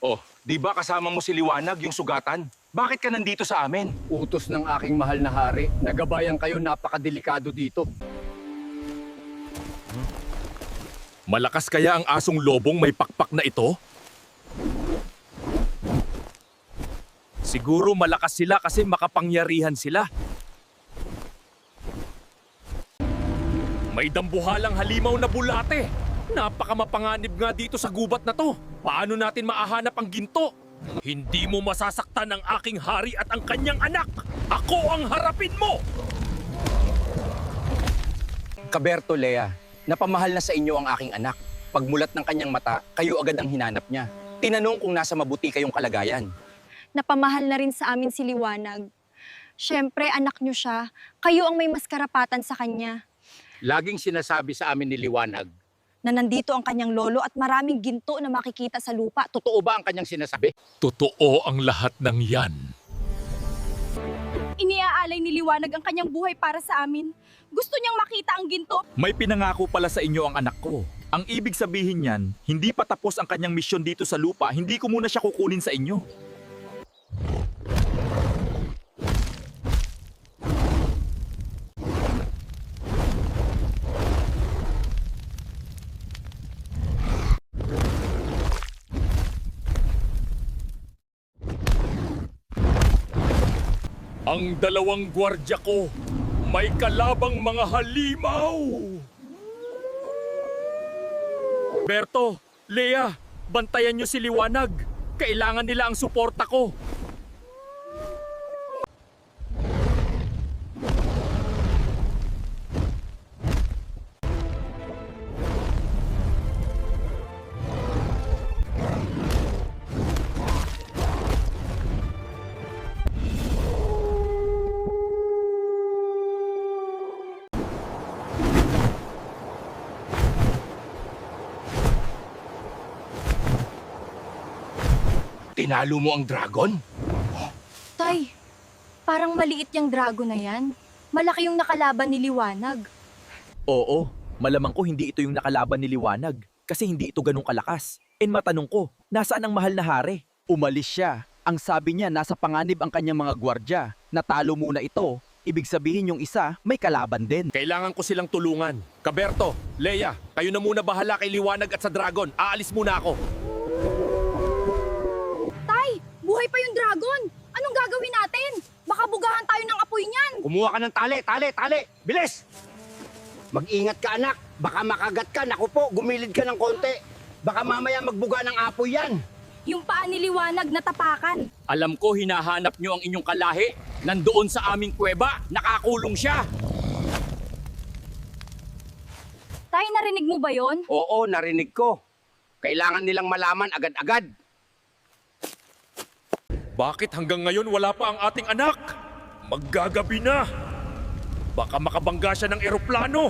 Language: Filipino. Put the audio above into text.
Oh, di ba kasama mo si Liwanag, yung sugatan? Bakit ka nandito sa amin? Utos ng aking mahal na hari. Nagabayan kayo, napakadelikado dito. Malakas kaya ang asong lobong may pakpak na ito? Siguro malakas sila kasi makapangyarihan sila. May dambuhalang halimaw na bulate. Napakamapanganib nga dito sa gubat na to. Paano natin maahanap ang ginto? Hindi mo masasaktan ang aking hari at ang kanyang anak. Ako ang harapin mo! Kaberto, Lea, napamahal na sa inyo ang aking anak. Pagmulat ng kanyang mata, kayo agad ang hinanap niya. Tinanong kung nasa mabuti kayong kalagayan. Napamahal na rin sa amin si Liwanag. Siyempre, anak niyo siya. Kayo ang may mas karapatan sa kanya. Laging sinasabi sa amin ni Liwanag. Na nandito ang kanyang lolo at maraming ginto na makikita sa lupa. Totoo ba ang kanyang sinasabi? Totoo ang lahat ng yan. Iniaalay ni Liwanag ang kanyang buhay para sa amin. Gusto niyang makita ang ginto. May pinangako pala sa inyo ang anak ko. Ang ibig sabihin niyan, hindi pa tapos ang kanyang misyon dito sa lupa, hindi ko muna siya kukunin sa inyo. Ang dalawang gwardya ko may kalabang mga halimaw. Berto, Lea, bantayan niyo si Liwanag. Kailangan nila ang suporta ko. Tinalo mo ang dragon? Tay, parang maliit yung dragon na yan. Malaki yung nakalaban ni Liwanag. Oo, malamang ko hindi ito yung nakalaban ni Liwanag kasi hindi ito ganun kalakas. And matanong ko, nasaan ang mahal na hari? Umalis siya. Ang sabi niya nasa panganib ang kanyang mga gwardya. Natalo muna ito. Ibig sabihin yung isa may kalaban din. Kailangan ko silang tulungan. Kaberto, Lea, kayo na muna bahala kay Liwanag at sa dragon. Aalis muna ako. Tay, buhay pa yung dragon. Anong gagawin natin? Baka bugahan tayo ng apoy niyan. Kumuha ka ng tali. Bilis! Mag-ingat ka, anak. Baka makagat ka. Naku po, gumilid ka ng konti. Baka mamaya magbuga ng apoy yan. Yung paa ni Liwanag natapakan. Alam ko hinahanap niyo ang inyong kalahi. Nandoon sa aming kuweba, nakakulong siya. Tay, narinig mo ba yon? Oo, narinig ko. Kailangan nilang malaman agad-agad. Bakit hanggang ngayon wala pa ang ating anak? Maggagabi na. Baka makabangga siya ng eroplano.